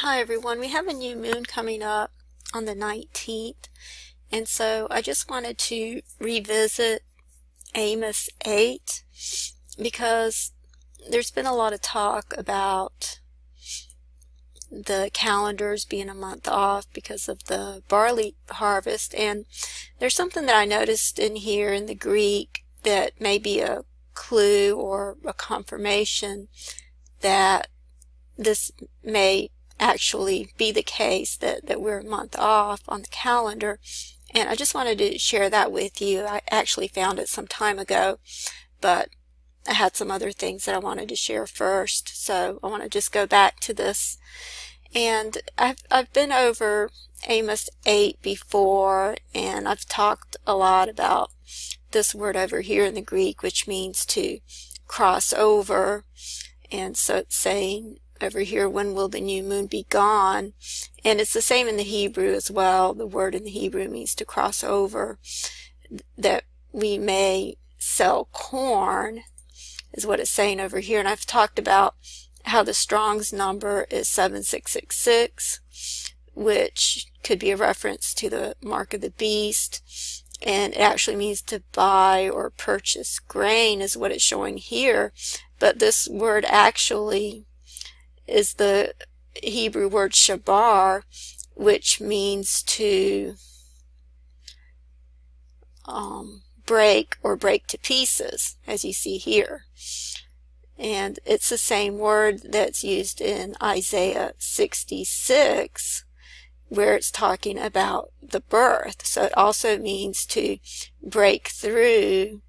Hi everyone, we have a new moon coming up on the 19th, and so I just wanted to revisit Amos 8 because there's been a lot of talk about the calendars being a month off because of the barley harvest, and there's something that I noticed in here in the Greek that may be a clue or a confirmation that this may actually be the case, that we're a month off on the calendar. And I just wanted to share that with you. I actually found it some time ago, but I had some other things that I wanted to share first, so I want to just go back to this. And I've been over Amos 8 before, and I've talked a lot about this word over here in the Greek, which means to cross over. And so it's saying over here, when will the new moon be gone? And it's the same in the Hebrew as well. The word in the Hebrew means to cross over. That we may sell corn is what it's saying over here. And I've talked about how the Strong's number is 7666, which could be a reference to the mark of the beast. And it actually means to buy or purchase grain is what it's showing here. But this word actually is the Hebrew word shabar, which means to break or break to pieces, as you see here. And it's the same word that's used in Isaiah 66, where it's talking about the birth. So it also means to break through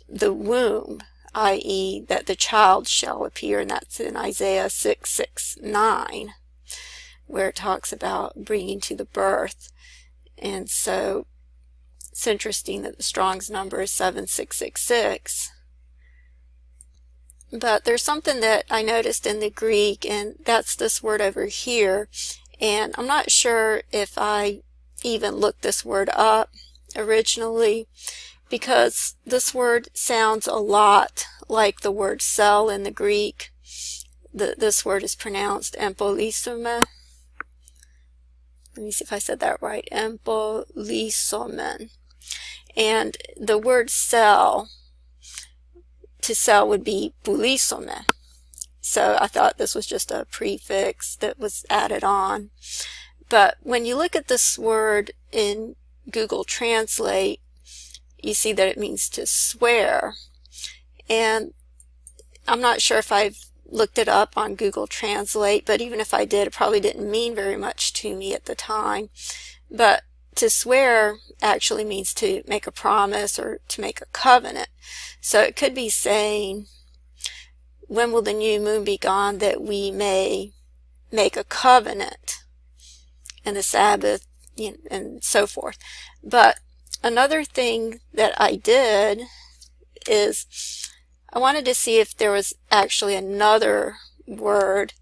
the womb, i.e. that the child shall appear, and that's in Isaiah 6:6-9, where it talks about bringing to the birth. And so it's interesting that the Strong's number is 7666. But there's something that I noticed in the Greek, and that's this word over here. And I'm not sure if I even looked this word up originally, because this word sounds a lot like the word cell in the Greek. This word is pronounced empolisome. Let me see if I said that right. Empolisome. And the word cell, to sell, would be bulisome. So I thought this was just a prefix that was added on. But when you look at this word in Google Translate, you see that it means to swear. And I'm not sure if I've looked it up on Google Translate, but even if I did, it probably didn't mean very much to me at the time. But to swear actually means to make a promise or to make a covenant. So it could be saying, when will the new moon be gone that we may make a covenant, and the Sabbath, and so forth. But another thing that I did is I wanted to see if there was actually another word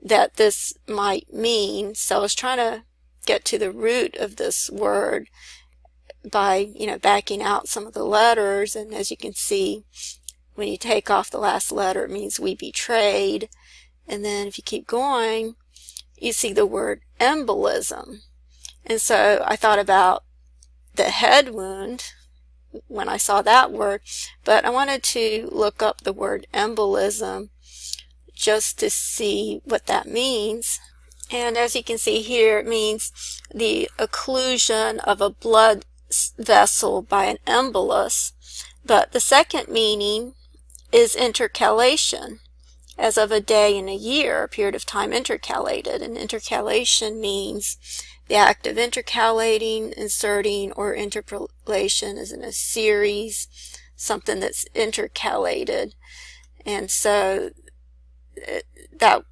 that this might mean. So I was trying to get to the root of this word by, backing out some of the letters. And as you can see, when you take off the last letter, it means we betrayed. And then if you keep going, you see the word embolism. And so I thought about the head wound when I saw that word, but I wanted to look up the word embolism just to see what that means. And as you can see here, it means the occlusion of a blood vessel by an embolus. But the second meaning is intercalation, as of a day in a year, a period of time intercalated. And intercalation means the act of intercalating, inserting, or interpolation is in a series, something that's intercalated. And so that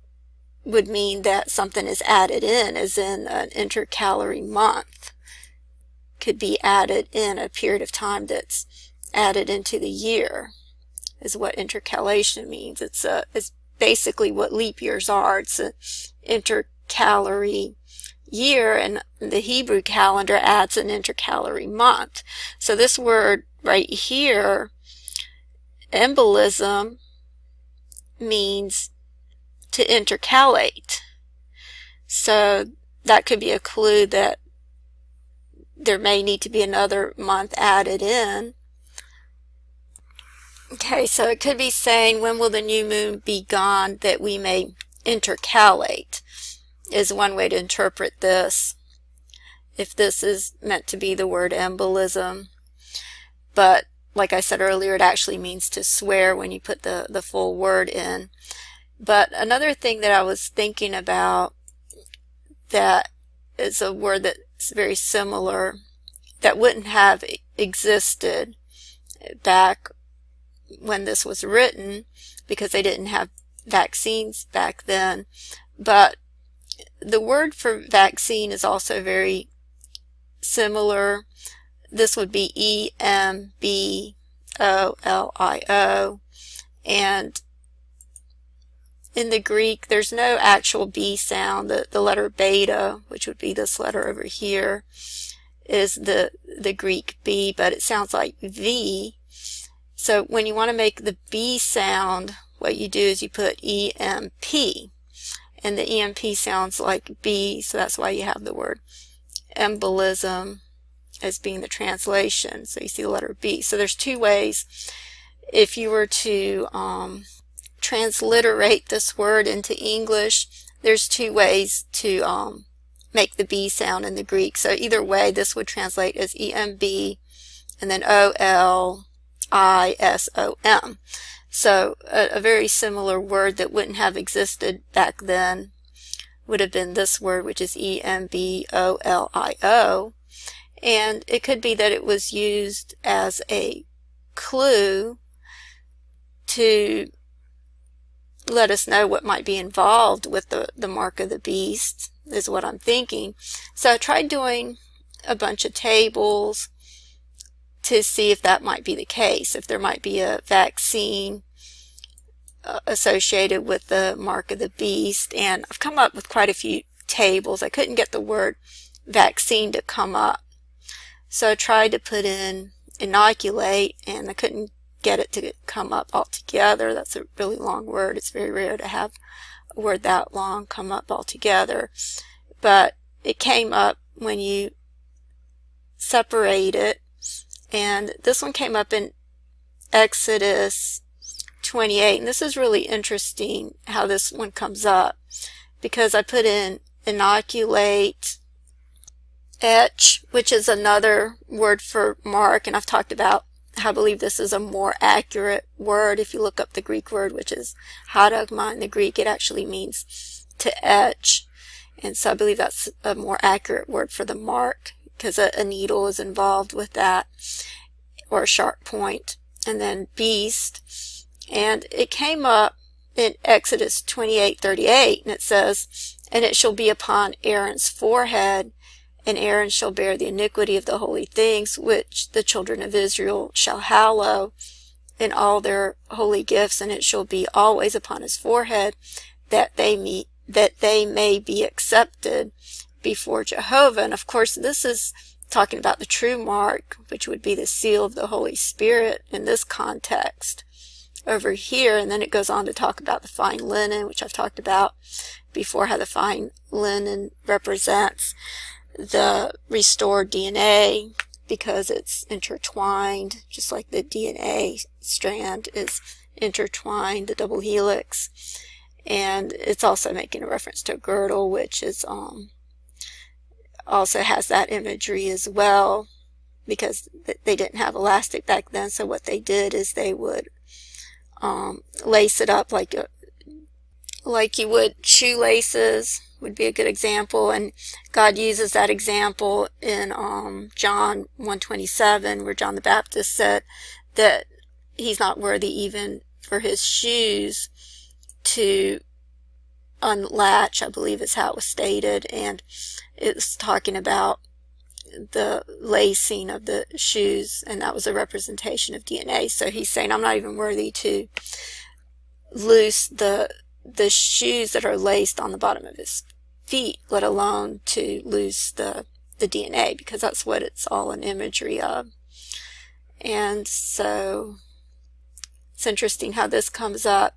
would mean that something is added in, as in an intercalary month could be added in a period of time that's added into the year, is what intercalation means. It's basically what leap years are. It's an intercalary year, and the Hebrew calendar adds an intercalary month. So this word right here, embolism, means to intercalate. So that could be a clue that there may need to be another month added in. Okay, so it could be saying, when will the new moon be gone that we may intercalate, is one way to interpret this, if this is meant to be the word embolism. But like I said earlier, it actually means to swear when you put the full word in. But another thing that I was thinking about that is a word that's very similar, that wouldn't have existed back when this was written because they didn't have vaccines back then. But the word for vaccine is also very similar. This would be E-M-B-O-L-I-O, and in the Greek there's no actual B sound. The letter beta, which would be this letter over here, is the Greek B, but it sounds like V. So when you want to make the B sound, what you do is you put E-M-P, and the E-M-P sounds like B, so that's why you have the word embolism as being the translation. So you see the letter B. So there's two ways. If you were to transliterate this word into English, there's two ways to make the B sound in the Greek. So either way, this would translate as E-M-B and then O-L-I-S-O-M. So a very similar word that wouldn't have existed back then would have been this word, which is E-M-B-O-L-I-O. And it could be that it was used as a clue to let us know what might be involved with the mark of the beast, is what I'm thinking. So I tried doing a bunch of tables to see if that might be the case, if there might be a vaccine associated with the mark of the beast. And I've come up with quite a few tables. I couldn't get the word vaccine to come up. So I tried to put in inoculate, and I couldn't get it to come up altogether. That's a really long word. It's very rare to have a word that long come up altogether. But it came up when you separate it. And this one came up in Exodus 28. And this is really interesting how this one comes up, because I put in inoculate, etch, which is another word for mark, and I've talked about how I believe this is a more accurate word. If you look up the Greek word, which is haragma in the Greek, it actually means to etch, and so I believe that's a more accurate word for the mark, because a needle is involved with that, or a sharp point. And then beast, and it came up in Exodus 28:38, and it says, "And it shall be upon Aaron's forehead, and Aaron shall bear the iniquity of the holy things which the children of Israel shall hallow in all their holy gifts, and it shall be always upon his forehead, that they may be accepted before Jehovah." And of course, this is talking about the true mark, which would be the seal of the Holy Spirit in this context over here. And then it goes on to talk about the fine linen, which I've talked about before, how the fine linen represents the restored DNA, because it's intertwined, just like the DNA strand is intertwined, the double helix. And it's also making a reference to a girdle, which is also has that imagery as well, because they didn't have elastic back then. So what they did is they would lace it up like you would shoelaces, would be a good example. And God uses that example in John 1:27, where John the Baptist said that he's not worthy even for his shoes to unlatch, I believe is how it was stated. And it was talking about the lacing of the shoes, and that was a representation of DNA. So he's saying, I'm not even worthy to loose the shoes that are laced on the bottom of his feet, let alone to loose the DNA, because that's what it's all an imagery of. And so it's interesting how this comes up.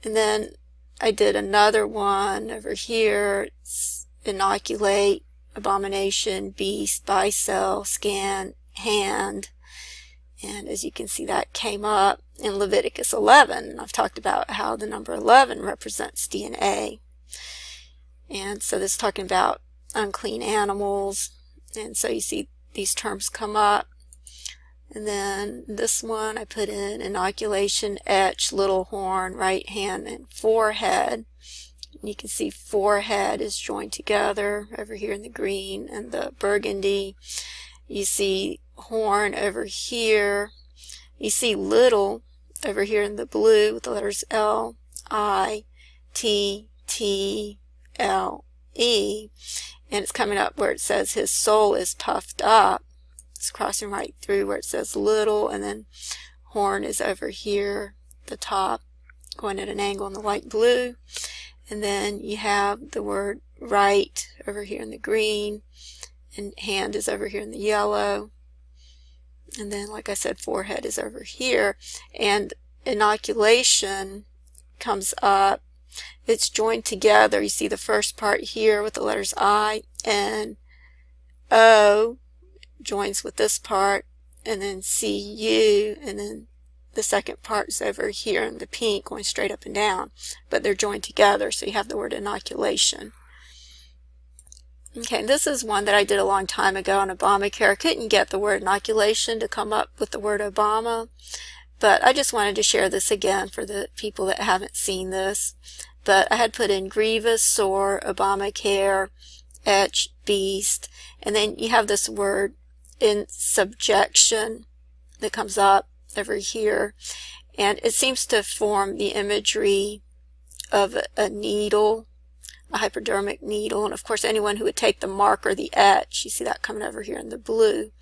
And then I did another one over here. It's inoculate, abomination, beast, buy, sell, scan, hand. And as you can see, that came up in Leviticus 11. I've talked about how the number 11 represents DNA. And so this is talking about unclean animals. And so you see these terms come up. And then this one I put in inoculation, etch, little horn, right hand, and forehead. And you can see forehead is joined together over here in the green and the burgundy. You see horn over here. You see little over here in the blue with the letters L, I, T, T, L, E. And it's coming up where it says his soul is puffed up. It's crossing right through where it says little, and then horn is over here, the top, going at an angle in the light blue. And then you have the word right over here in the green, and hand is over here in the yellow. And then, like I said, forehead is over here. And inoculation comes up. It's joined together. You see the first part here with the letters I, N, O joins with this part, and then C, U, and then the second part is over here in the pink going straight up and down. But they're joined together, so you have the word inoculation. Okay, this is one that I did a long time ago on Obamacare. I couldn't get the word inoculation to come up with the word Obama, but I just wanted to share this again for the people that haven't seen this. But I had put in grievous, sore, Obamacare, etch, beast, and then you have this word in subjection that comes up over here, and it seems to form the imagery of a needle, a hypodermic needle. And of course anyone who would take the mark or the etch, you see that coming over here in the blue,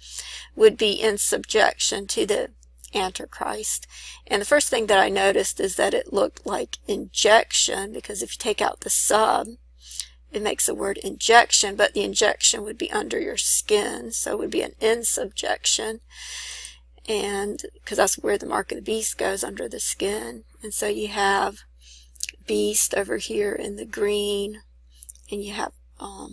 would be in subjection to the Antichrist. And the first thing that I noticed is that it looked like injection, because if you take out the sub, it makes the word injection, but the injection would be under your skin, so it would be an in subjection, and because that's where the mark of the beast goes, under the skin. And so you have beast over here in the green, and you have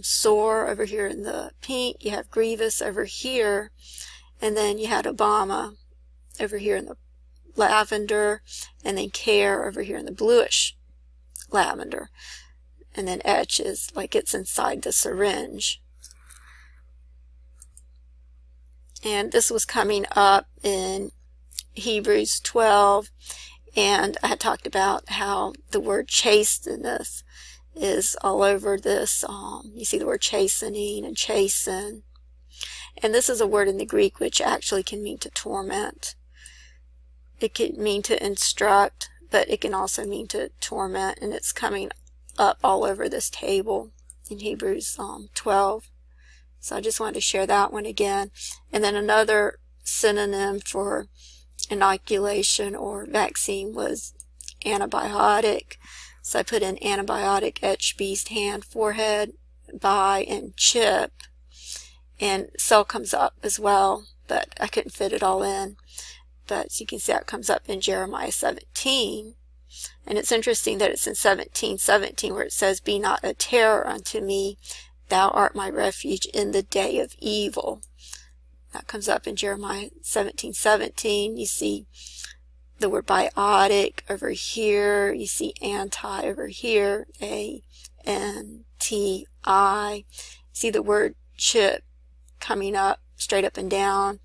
sore over here in the pink, you have grievous over here, and then you had Obama over here in the lavender, and then care over here in the bluish lavender, and then etch is like it's inside the syringe. And this was coming up in Hebrews 12, and I had talked about how the word chasteneth is all over this. You see the word chastening and chasten. And this is a word in the Greek which actually can mean to torment. It can mean to instruct, but it can also mean to torment, and it's coming up all over this table in Hebrews 12. So I just wanted to share that one again. And then another synonym for inoculation or vaccine was antibiotic. So I put in antibiotic, etch, beast, hand, forehead, buy, and chip. And cell comes up as well, but I couldn't fit it all in. But you can see that comes up in Jeremiah 17. And it's interesting that it's in 17:17 where it says, "Be not a terror unto me, thou art my refuge in the day of evil." That comes up in Jeremiah 17:17. You see the word biotic over here. You see anti over here, A-N-T-I. See the word chip coming up, straight up and down.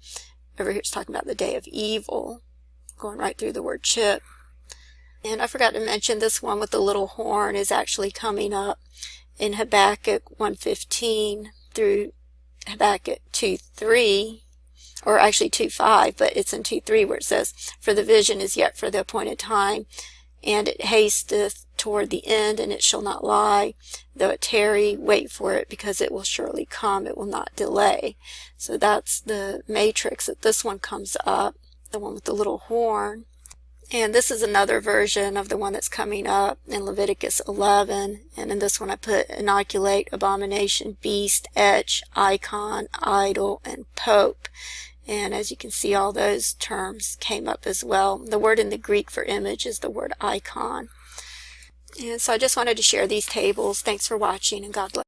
Over here it's talking about the day of evil, going right through the word chip. And I forgot to mention this one with the little horn is actually coming up in Habakkuk 1:15 through Habakkuk 2:3, or actually 2:5, but it's in 2:3 where it says, "For the vision is yet for the appointed time, and it hasteth toward the end, and it shall not lie. Though it tarry, wait for it, because it will surely come, it will not delay." So that's the matrix that this one comes up, the one with the little horn. And this is another version of the one that's coming up in Leviticus 11. And in this one I put inoculate, abomination, beast, etch, icon, idol, and pope. And as you can see, all those terms came up as well. The word in the Greek for image is the word icon. And so I just wanted to share these tables. Thanks for watching, and God bless.